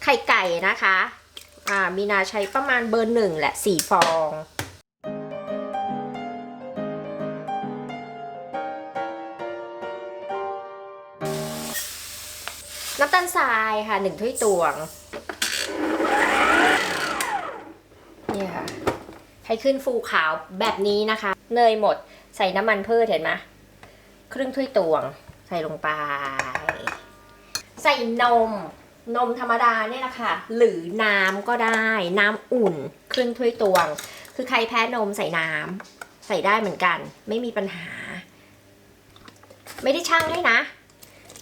ไข่ไก่นะคะมีนาใช้ประมาณเบอร์ 1แหละ4 ฟองน้ำตาลทรายค่ะ1 ถ้วยตวงนี่ค่ะให้ขึ้นฟูขาวแบบนี้นะคะเนยหมดใส่น้ำมันพืชเห็นไหมครึ่งถ้วยตวงใส่ลงไปใส่นมธรรมดาเนี่ยแหละค่ะหรือน้ำก็ได้น้ำอุ่นครึ่งถ้วยตวงคือใครแพ้นมใส่น้ำใส่ได้เหมือนกันไม่มีปัญหาไม่ได้ชั่งด้วยนะ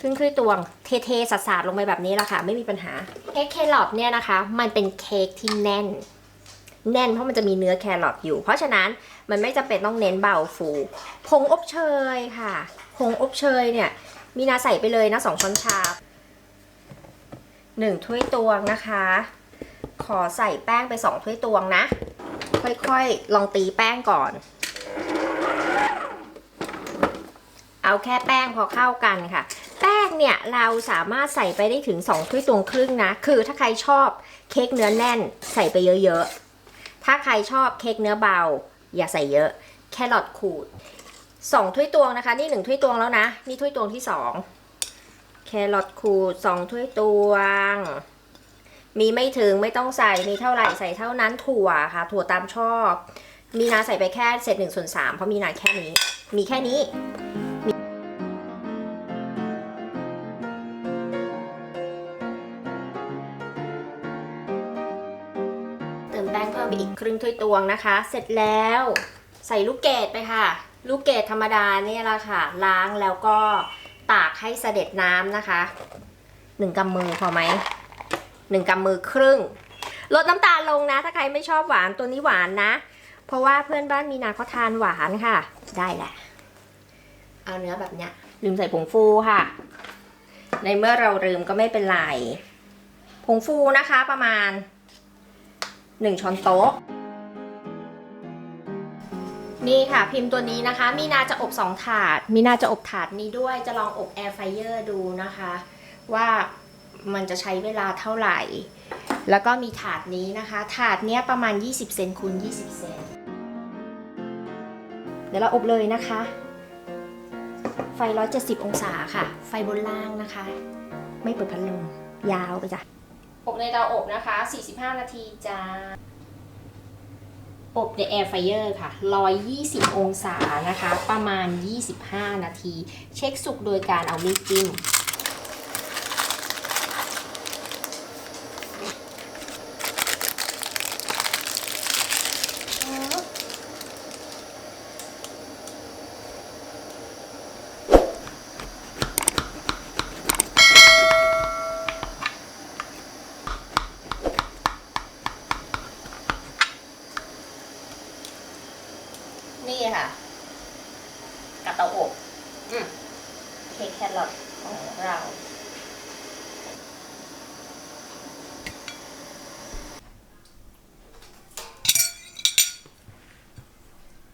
ครึ่งถ้วยตวงเทสาดๆลงไปแบบนี้แหละค่ะไม่มีปัญหาเค้กแครอทเนี่ยนะคะมันเป็นเค้กที่แน่นเพราะมันจะมีเนื้อแครอทอยู่เพราะฉะนั้นมันไม่จำเป็นต้องเน้นเบาฟูผงอบเชยค่ะผงอบเชยเนี่ยมีนาใส่ไปเลยนะ2 ช้อนชา1 ถ้วยตวงนะคะขอใส่แป้งไป2 ถ้วยตวงนะค่อยๆลองตีแป้งก่อนเอาแค่แป้งพอเข้ากันค่ะแป้งเนี่ยเราสามารถใส่ไปได้ถึง2 ถ้วยตวงครึ่งนะคือถ้าใครชอบเค้กเนื้อแน่นใส่ไปเยอะๆถ้าใครชอบเค้กเนื้อเบาอย่าใส่เยอะแครอทขูด2 ถ้วยตวงนะคะนี่1 ถ้วยตวงแล้วนะนี่ถ้วยตวงที่2แครอทขูด2 ถ้วยตวงมีไม่ถึงไม่ต้องใส่มีเท่าไหร่ใส่เท่านั้นถั่วค่ะถั่วตามชอบมีนาใส่ไปแค่เศษ1/3เพราะมีนาแค่นี้มีแค่นี้เติมแป้งเพิ่มไปอีกครึ่งถ้วยตวงนะคะเสร็จแล้วใส่ลูกเกดไปค่ะลูกเกดธรรมดาเนี่ยแหละค่ะล้างแล้วก็ตากให้เสด็จน้ำนะคะ1 กำมือพอไหม1 กำมือครึ่งลดน้ำตาลลงนะถ้าใครไม่ชอบหวานตัวนี้หวานนะเพราะว่าเพื่อนบ้านมีนาเขาทานหวานค่ะได้แหละเอาเนื้อแบบเนี้ยลืมใส่ผงฟูค่ะในเมื่อเราลืมก็ไม่เป็นไรผงฟูนะคะประมาณ1 ช้อนโต๊ะนี่ค่ะพิมพ์ตัวนี้นะคะมีนาจะอบ2 ถาดมีนาจะอบถาดนี้ด้วยจะลองอบแอร์ไฟเออร์ดูนะคะว่ามันจะใช้เวลาเท่าไหร่แล้วก็มีถาดนี้นะคะถาดเนี้ยประมาณ20 เซนคูณ20 เซนเดี๋ยวเราอบเลยนะคะไฟ170 องศาค่ะไฟบนล่างนะคะไม่เปิดพัดลมยาวไปจ้ะอบในเตาอบนะคะ45 นาทีจ้าอบในแอร์ไฟเออร์ค่ะ120 องศานะคะประมาณ25 นาทีเช็คสุกโดยการเอามีดจิ้ม